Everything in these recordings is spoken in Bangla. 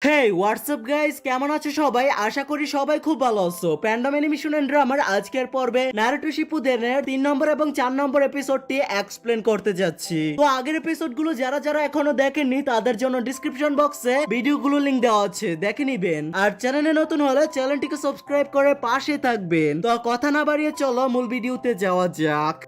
হেই হোয়াটসঅ্যাপ গাইস, কেমন আছো সবাই? আশা করি সবাই খুব ভালো আছো। প্যান্ডাম অ্যানিমেশন এন্ড ড্রামার আজকের পর্বে নারুটো শিপুদেনের 3 নম্বর এবং 4 নম্বর এপিসোডটি এক্সপ্লেন করতে যাচ্ছি। তো আগের এপিসোডগুলো যারা যারা এখনো দেখেননি তাদের জন্য ডেসক্রিপশন বক্সে ভিডিওগুলো লিংক দেওয়া আছে, দেখে নিবেন। আর চ্যানেলে নতুন হলে চ্যানেলটিকে সাবস্ক্রাইব করে পাশে থাকবেন। তো কথা না বাড়িয়ে চলো মূল ভিডিওতে যাওয়া যাক।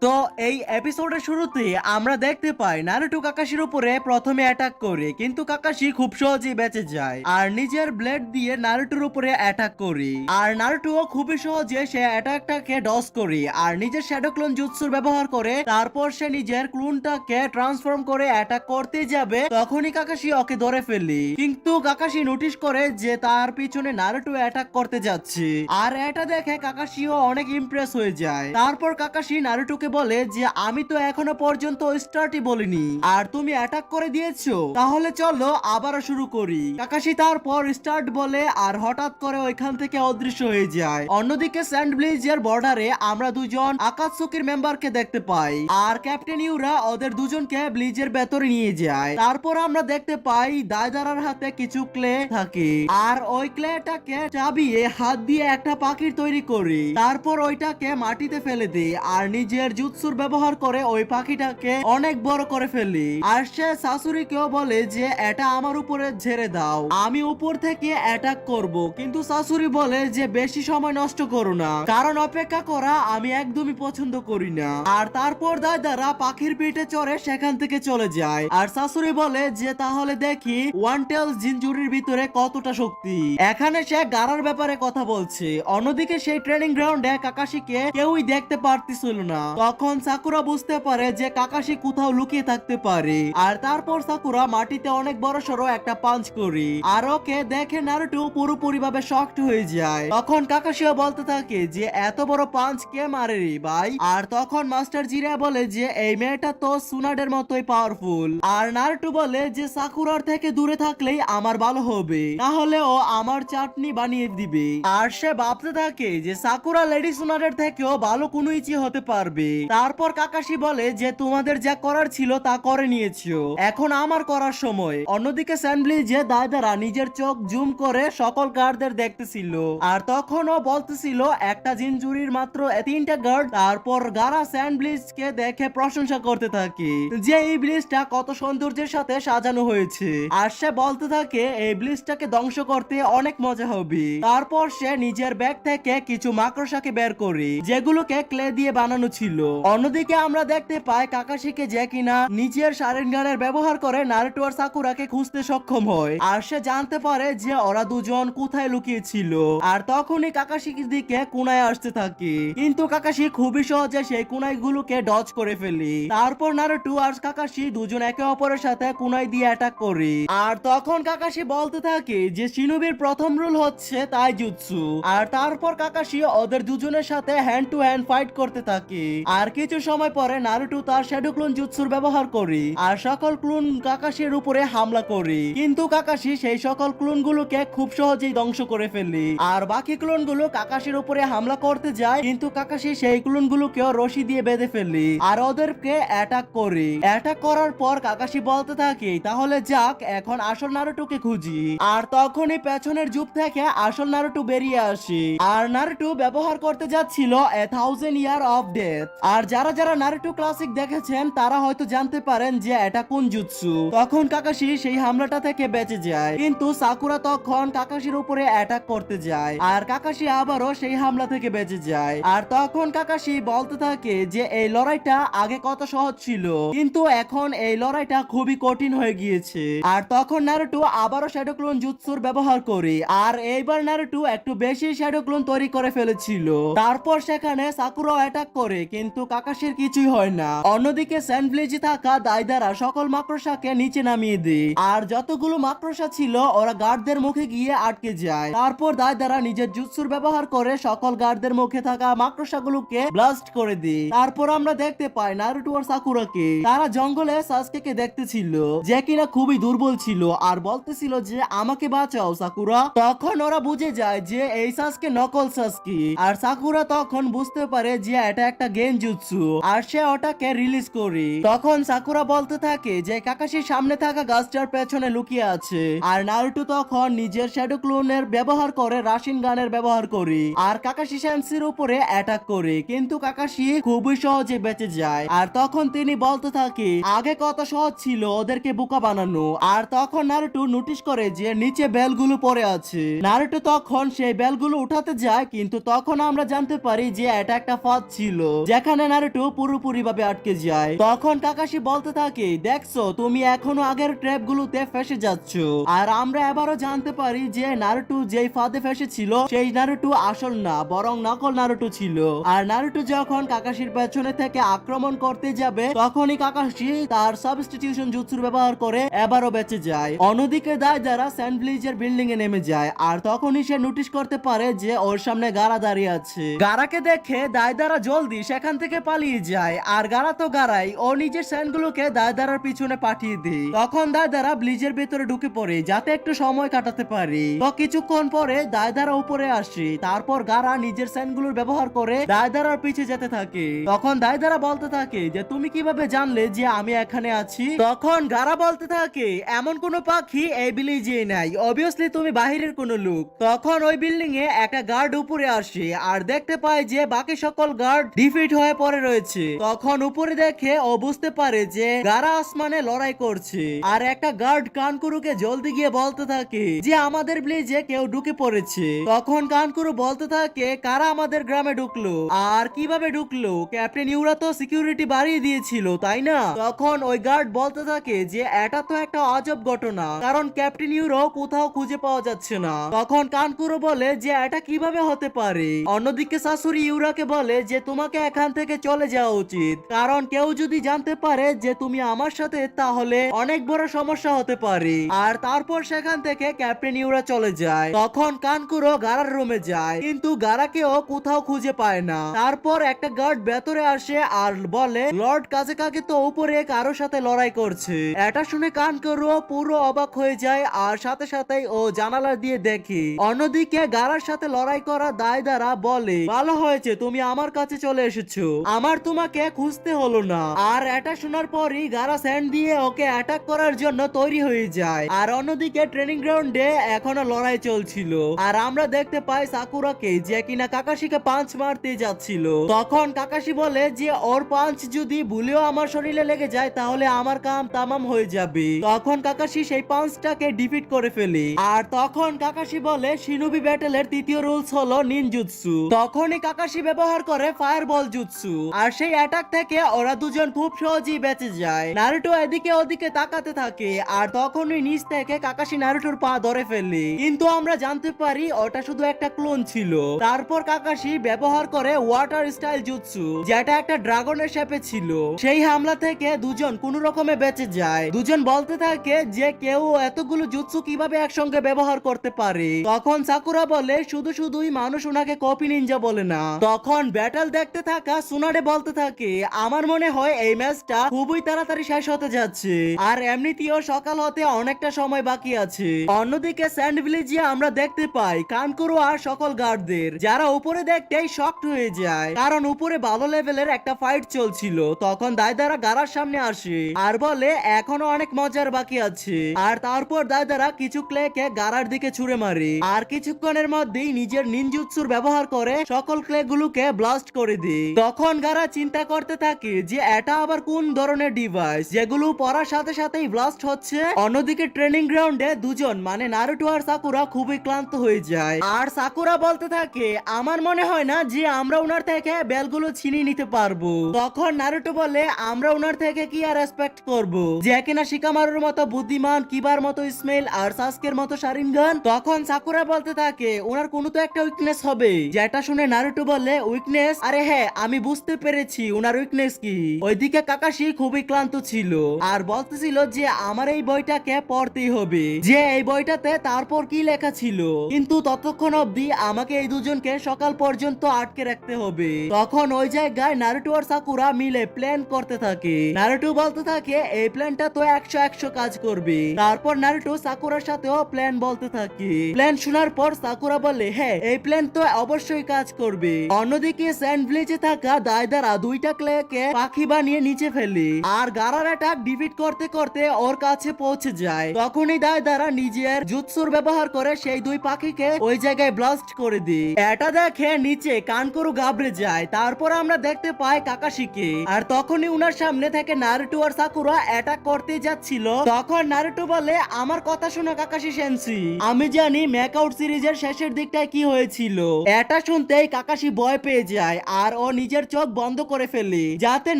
তো এই এপিসোডের শুরুতে আমরা দেখতে পাই নারুটো কাকাশির উপরে প্রথমে অ্যাটাক করে, কিন্তু কাকাশি খুব সহজেই বেঁচে যায় আর নিজের ব্লেড দিয়ে নারুটোর উপরে অ্যাটাক করে। আর নারুটো খুবই সহজে সে অ্যাটাকটাকে ডজ করে আর নিজের শ্যাডো ক্লোন জুৎসুর ব্যবহার করে। তারপর সে নিজের ক্লোনটাকে ট্রান্সফর্ম করে অ্যাটাক করতে যাবে, তখনই কাকাশি ওকে ধরে ফেলে। কিন্তু কাকাশি নোটিস করে যে তার পিছনে নারুটো অ্যাটাক করতে যাচ্ছে, আর এটা দেখে কাকাশিও অনেক ইমপ্রেস হয়ে যায়। তারপর কাকাশি নারুটোকে বলে যে আমি তো এখনো পর্যন্ত স্টার্টই বলিনি আর তুমি অ্যাটাক করে দিয়েছো, তাহলে চলো আবারও শুরু করি। কাকাশি তারপর স্টার্ট বলে আর হঠাৎ করে ওইখান থেকে অদৃশ্য হয়ে যায়। অন্যদিকে স্যান্ড ব্লিজের বর্ডারে আমরা দুজন আকাতসুকির মেম্বারকে দেখতে পাই আর ক্যাপ্টেন ইউরা ওদের দুজনকে ব্লিজের ভেতরে নিয়ে যায়। তারপর আমরা দেখতে পাই দায়দারার হাতে কিছু ক্লে থাকে আর ওই ক্লেটাকে চাবিয়ে হাত দিয়ে একটা পাখির তৈরি করি। তারপর ওইটাকে মাটিতে ফেলে দেয় আর নিজের জুৎসুর ব্যবহার করে ওই পাখিটাকে অনেক বড় করে ফেলি। আর সে শাশুড়িকেও বলে যে এটা আমার উপরে ঝেড়ে দাও, আমি উপর থেকে অ্যাটাক করব। কিন্তু শাশুড়ি বলে যে বেশি সময় নষ্ট করো না, কারণ অপেক্ষা করা আমি একদমই পছন্দ করি না। আর তারপর দাদারা পাখির পিঠে চড়ে সেখান থেকে চলে যায় আর শাশুড়ি বলে যে তাহলে দেখি ওয়ান টেল জিনজুরির ভিতরে কতটা শক্তি। এখানে সে গারার ব্যাপারে কথা বলছে। অন্যদিকে সেই ট্রেনিং গ্রাউন্ডে কাকাশিকে কেউই দেখতে পারতেছিল না। তখন সাকুরা বুঝতে পারে যে কাকাশি কোথাও লুকিয়ে থাকতে পারে আর তারপর সাকুরা মাটিতে অনেক বড় সড়ো একটা পাঞ্চ করে আর ওকে দেখে নারুটো পুরোপুরি ভাবে শকড হয়ে যায়। তখন কাকাশিও বলতে থাকে যে এত বড় পাঞ্চ কে মারে রে ভাই? আর তখন মাস্টার জিরা বলে যে এই মেয়েটা তো সুনাডের মতোই পাওয়ারফুল। আর নারুটো বলে যে সাকুরার থেকে দূরে থাকলেই আমার ভালো হবে, তাহলে ও আমার চাটনি বানিয়ে দিবে। আর সে ভাবতে থাকে যে সাকুরা লেডি সুনাডের থেকেও ভালো কোনো ইচি হতে পারবে। তারপর কাকাশি বলে যে তোমাদের যা করার ছিল তা করে নিয়েছো, এখন আমার করার সময়। অন্যদিকে স্যান্ডলি যে দায়দারা নিজের চোখ জুম করে সকল গার্ডদের দেখতেছিল আর তখন ও বলতেছিল একটা জিনজুরির মাত্র 3টা গার্ড। তারপর গারা স্যান্ডব্লিজকে দেখে প্রশংসা করতে থাকে যে এই ব্লিজটা কত সৌন্দর্যের সাথে সাজানো হয়েছে আর সে বলতে থাকে এই ব্লিজটাকে ধ্বংস করতে অনেক মজা হবে। তারপর সে নিজের ব্যাগ থেকে কিছু মাকড়সাকে বের করে যেগুলোকে ক্লে দিয়ে বানানো ছিল। অন্যদিকে আমরা দেখতে পাই কাকাশিকে যে কিনা নিজের শারিনগানের ব্যবহার করে নারুটো আর সাকুরাকে খুঁজতে সক্ষম হয় আর সে জানতে পারে যে ওরা দুজন কোথায় লুকিয়ে ছিল। আর তখনই কাকাশির দিকে কুনায় আসতে থাকে, কিন্তু কাকাশি খুবই সহজে সেই কুনাই গুলোকে ডজ করে ফেলে। তারপর নারুটো আর কাকাশি দুজন একে অপরের সাথে কুনাই দিয়ে অ্যাটাক করে। আর তখন কাকাশি বলতে থাকে যে শিনোবির প্রথম রুল হচ্ছে তাইজুৎসু। আর তারপর কাকাশি ওদের দুজনের সাথে হ্যান্ড টু হ্যান্ড ফাইট করতে থাকে। আর কিছু সময় পরে নারুটো তার শ্যাডো ক্লোন জুৎসুর ব্যবহার করে আর সকল ক্লোন কাকাশির উপরে হামলা করে, কিন্তু কাকাশি সেই সকল ক্লোন গুলোকে খুব সহজেই ধ্বংস করে ফেলে। আর বাকি ক্লোন গুলো কাকাশির উপরে হামলা করতে যায়, কিন্তু কাকাশি সেই ক্লোন গুলোকেও রশি দিয়ে বেঁধে ফেলে আর ওদেরকে অ্যাটাক করে। অ্যাটাক করার পর কাকাশি বলতে থাকে তাহলে যাক এখন আসল নারুটোকে খুঁজি। আর তখনই পেছনের জুপ থেকে আসল নারুটো বেরিয়ে আসে আর নারুটো ব্যবহার করতে যাচ্ছিল 1000 ইয়ার অফ ডেথ। আর যারা যারা নারুটো ক্লাসিক দেখেছেন তারা হয়তো জানতে পারেন যে এটা কোন জুৎসু। তখন কাকাশি সেই হামলাটা থেকে বেঁচে যায়, কিন্তু সাকুরা তখন কাকাশির উপরে অ্যাটাক করতে যায় আর কাকাশি আবারও সেই হামলা থেকে বেঁচে যায়। আর তখন কাকাশি বলতে থাকে যে এই লড়াইটা আগে কত সহজ ছিল, কিন্তু এখন এই লড়াইটা খুবই কঠিন হয়ে গিয়েছে। আর তখন নারুটো আবারও শ্যাডো ক্লোন জুৎসুর ব্যবহার করে আর এইবার নারুটো একটু বেশি শ্যাডো ক্লোন তৈরি করে ফেলেছিল। তারপর সেখানে সাকুরাও অ্যাটাক করে, কিন্তু কাকাশির কিছুই হয় না। অন্যদিকে স্যান্ডব্লিজে থাকা দায়দারা সকল মাকড়সাকে নিচে নামিয়ে দেয় আর যতগুলো মাকড়সা ছিল ওরা গার্ডদের মুখে গিয়ে আটকে যায়। তারপর দায়দারা নিজের জুৎসুর ব্যবহার করে সকল গার্ডদের মুখে থাকা মাকড়সাগুলোকে ব্লাস্ট করে দেয়। তারপর আমরা দেখতে পাই নারুটো আর সাকুরাকে তারা জঙ্গলে সাসকেকে দেখতেছিল যে কিনা খুবই দুর্বল ছিল আর বলতেছিল যে আমাকে বাঁচাও সাকুরা। তখন ওরা বুঝে যায় যে এই সাসকে নকল সাসকে। আর সাকুরা তখন বুঝতে পারে যে এটা একটা গেন নিনজুৎসু আর সে ওটাকে রিলিজ করে। তখন সাকুরা বলতে থাকে যে কাকাশির সামনে থাকা গাছটার পেছনে লুকিয়ে আছে। আর নারুটো তখন নিজের শ্যাডো ক্লোনের ব্যবহার করে রাশিন গানের ব্যবহার করে আর কাকাশি সেন্সির উপরে অ্যাটাক করে, কিন্তু কাকাশি খুবই সহজে বেঁচে যায়। আর তখন তিনি বলতে থাকে আগে কত সহজ ছিল ওদেরকে বোকা বানানো। আর তখন নারুটো নোটিশ করে যে নিচে বেলগুলো পড়ে আছে। নারুটো তখন সেই বেলগুলো উঠাতে যায়, কিন্তু তখন আমরা জানতে পারি যে এটা একটা ফাঁদ ছিল যেখানে নারুটো পুরোপুরি ভাবে আটকে যায়। তখন কাকাশি বলতে থাকে দেখছো তুমি এখনো আগের ট্র্যাপ গুলোতে ফেসে যাচ্ছ। আর আমরা এবারও জানতে পারি যে নারুটো যেই ফাঁদে ফেসেছিল সেই নারুটো আসল না বরং নকল নারুটো ছিল। আর নারুটো যখন কাকাশির পেছনে থেকে আক্রমণ করতে যাবে তখনই কাকাশি তার সাবস্টিটিউশন জুৎসুর ব্যবহার করে এবারও বেঁচে যায়। অন্যদিকে দাইদারা স্যান্ড ব্লিজের বিল্ডিং এ নেমে যায় আর তখনই সে নোটিশ করতে পারে যে ওর সামনে গারা দাঁড়িয়ে আছে। গারাকে দেখে দাইদারা জলদি সেখান থেকে পালিয়ে যায়। আর গারা তো গারাই, ও নিজের স্যান্ডগুলোকে দাইদারার পিছনে পাঠিয়ে দেয়। তখন দাইদারা ব্লিজের ভিতরে ঢুকে পড়ে যাতে একটু সময় কাটাতে পারে। তো কিছুক্ষণ পরে দাইদারা উপরে আসে, তারপর গারা নিজের স্যান্ডগুলোর ব্যবহার করে দাইদারার পিছে যেতে থাকে। তখন দাইদারা বলতে থাকে যে তুমি কিভাবে জানলে যে আমি এখানে আছি? তখন গারা বলতে থাকে এমন কোনো পাখি এই ভিলেজে নাই, অবভিয়াসলি তুমি বাহিরের কোনো লোক। তখন ওই বিল্ডিং এ একটা গার্ড উপরে আসে আর দেখতে পায় যে বাকি সকল গার্ড ডিফিট হয়ে পড়ে রয়েছে। তখন উপরে দেখে ও বুঝতে পারে যে গারা আসমানে লড়াই করছে। আর একটা গার্ড কানকুরুকে জলদি গিয়ে বলতে থাকে যে আমাদের ভিলেজে কেউ ঢুকে পড়েছে। তখন কানকুরু বলতে থাকে কারা আমাদের গ্রামে ঢুকলো আর কিভাবে ঢুকলো? ক্যাপ্টেন ইউরা তো সিকিউরিটি বাড়িয়ে দিয়েছিল তাই না? তখন ওই গার্ড বলতে থাকে যে এটা তো একটা আজব ঘটনা, কারণ ক্যাপ্টেন ইউরো কোথাও খুঁজে পাওয়া যাচ্ছে না। তখন কানকুরো বলে যে এটা কিভাবে হতে পারে। অন্যদিকে শাশুড়ি ইউরাকে বলে যে তোমাকে এখান থেকে চলে যাওয়া উচিত, কারণ কেউ যদি জানতে পারে যে তুমি আমার সাথে তাহলে অনেক বড় সমস্যা হতে পারে। আর তারপর সেখান থেকে ক্যাপ্টেন ইউরা চলে যায়। তখন কানকুরো গারার রুমে যায়, কিন্তু গারাকেও কোথাও খুঁজে পায় না। তারপর একটা গার্ড ভেতরে আসে আর বলে লর্ড কাজেকাকে তো উপরে কারো সাথে লড়াই করছে। এটা শুনে কানকুরো পুরো অবাক হয়ে যায় আর সাথে সাথেই ও জানালা দিয়ে দেখে। অন্যদিকে গারার সাথে লড়াই করা দাইদারা বলে ভালো হয়েছে তুমি আমার কাছে চলে এসেছো, আমার তোমাকে খুঁজতে হলো না। আর এটা শোনার পরই গারা স্যান্ড দিয়ে ওকে অ্যাটাক করার জন্য তৈরি হয়ে যায়। আর অন্যদিকে ট্রেনিং গ্রাউন্ডে এখনো লড়াই চলছিল আর আমরা দেখতে পাই সাকুরাকে যে কিনা কাকাশিকে পাঞ্চ মারতে যাচ্ছিল। তখন কাকাশি বলে যে ওর পাঞ্চ যদি ভুলেও আমার শরীরে লেগে যায় তাহলে আমার কাম তামাম হয়ে যাবে। তখন কাকাশি সেই পাঞ্চটাকে ডিফিট করে ফেলে। আর তখন কাকাশি বলে শিনোবি ব্যাটেলের তৃতীয় রুলস হলো নিনজুৎসু। তখনই কাকাশি ব্যবহার করে ফায়ারবল জুৎসু আর সেই অ্যাটাক থেকে ওরা দুজন খুব সহজেই বেঁচে যায়। নারুটো এদিকে ওদিকে তাকাতে থাকে আর তখনই নিচ থেকে কাকাশি নারুটোর পা ধরে ফেলে, কিন্তু আমরা জানতে পারি ওটা শুধু একটা ক্লোন ছিল। তারপর কাকাশি ব্যবহার করে ওয়াটার স্টাইল জুৎসু যেটা একটা ড্রাগনের শেপে ছিল। সেই হামলা থেকে দুজন কোনো রকমে বেঁচে যায়। দুজন বলতে থাকে যে কেউ এতগুলো জুৎসু কিভাবে একসঙ্গে ব্যবহার করতে পারে। তখন সাকুরা বলে শুধু শুধুই মানুষ ওনাকে কপি নিনজা বলে না। তখন ব্যাটল দেখতে থাকা সুনাডে বলতে থাকে আমার মনে হয় এই ম্যাচটা খুবই তাড়াতাড়ি শেষ হতে যাচ্ছে আর এমনিতেও সকাল হতে অনেকটা সময় বাকি আছে। অন্যদিকে স্যান্ড ভিলেজে আমরা দেখতে পাই কানকুরো আর সকল গার্ডদের, যারা উপরে দেখতেই শকড হয়ে যায় কারণ উপরে ভালো লেভেলের একটা ফাইট চলছিল। তখন দাইদারা গারার সামনে আসে আর বলে এখনো অনেক মজার বাকি আছে। আর তারপর দাইদারা কিছু ক্লেকে গারার দিকে ছুড়ে মারে আর কিছুক্ষণের মধ্যেই নিজের নিনজুৎসুর ব্যবহার করে সকল ক্লে গুলোকে ব্লাস্ট করে দেয়। তখন গারা চিন্তা করতে থাকে যে এটা আবার কোন ধরনের ডিভাইস যেগুলো পড়ার সাথে সাথেই ব্লাস্ট হচ্ছে। অন্যদিকে ট্রেনিং গ্রাউন্ডে দুজন মানে নারুটো আর সাকুরা খুবই ক্লান্ত হয়ে যায় আর সাকুরা বলতে থাকে আমার মনে হয় না যে আমরা ওনার থেকে বেলগুলো ছিনিয়ে নিতে পারবো। তখন নারুটো বলে আমরা ওনার থেকে কি আর এক্সপেক্ট করবো যে কিনা শিকামারুর মতো বুদ্ধিমান, কিবার মতো স্মেল আর সাসকের মতো শারিনগান। তখন সাকুরা বলতে থাকে ওনার কোনো তো একটা উইকনেস হবে। যেটা শুনে নারুটো বলে উইকনেস? আরে হ্যাঁ আমি বুঝতে পেরেছি ওনার উইকনেস কি। ওইদিকে কাকাশি খুবই ক্লান্ত ছিল আর বলতেছিল যে আমার এই বইটাকে পড়তেই হবে, যে এই বইটাতে তারপর কি লেখা ছিল, কিন্তু ততক্ষণ অবধি আমাকে এই দুজনকে সকাল পর্যন্ত আটকে রাখতে হবে। তখন ওই জায়গায় নারুটো আর সাকুরা মিলে প্ল্যান করতে থাকে। নারুটো বলতে থাকে এই প্ল্যানটা তো 100 কাজ করবে। তারপর নারুটো সাকুরার সাথেও প্ল্যান বলতে থাকে। প্ল্যান শোনার পর সাকুরা বলে হ্যাঁ এই প্ল্যান তো অবশ্যই কাজ করবে। অন্যদিকে স্যান্ড ভিলেজে থাকা থাকা দায়দারা দুইটা ক্লেকে পাখি বানিয়ে নিচে ফেলি আর গারার অ্যাটাক ডিফিট করতে করতে ওর কাছে পৌঁছে যায়। তখনই দায়দারা নিজের জুৎসুর ব্যবহার করে সেই দুই পাখিকে ওই জায়গায় ব্লাস্ট করে দিই। এটা দেখে নিচে কানকরু গাবড়ে যায়। তারপর আমরা দেখতে পাই কাকাশিকে, আর তখনই উনার সামনে থেকে নারুটো আর সাকুরা অ্যাটাক করতে যাচ্ছিল। তখন নারুটো বলে, আমার কথা শোনো কাকাশি সেন্সি, আমি জানি ম্যাকআউট সিরিজের শেষের দিকটায় কি হয়েছিল। এটা শুনতেই কাকাশি ভয় পেয়ে যায় আর ও নিজের চোখ বন্ধ করে ফেলে যাতে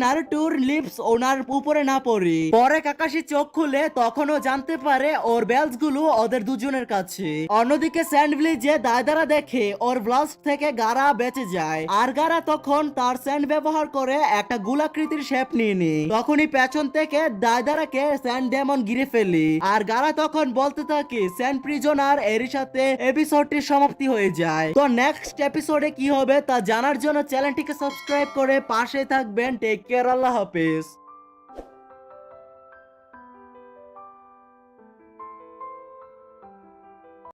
নারুটোর লিপস ওনার উপরে না পড়ে। পরে কাকাশি চোখ খুলে তখন ও জানতে পারে ওর বেলস গুলো ওদের দুজনের কাছে। অন্যদিকে স্যান্ডভিজে দায়দারা দেখে ওর ব্লাস্ট থেকে গারা বেঁচে যায় আর গারা তখন তার স্যান্ড ব্যবহার করে একটা গোলাকৃতির শেপ নিয়ে নেয়। তখনই পেছন থেকে দায়দারাকে স্যান্ড ডেমন ঘিরে ফেলে আর গারা তখন বলতে থাকে স্যান্ড প্রিজন, আর এর সাথে এপিসোডটির সমাপ্তি হয়ে যায়। তো নেক্সট এপিসোডে কি হবে তা জানার জন্য চ্যানেলটিকে সাবস্ক্রাইব করে পাশে থাকবেন। টেক কেয়ার, আল্লাহ হাফেজ।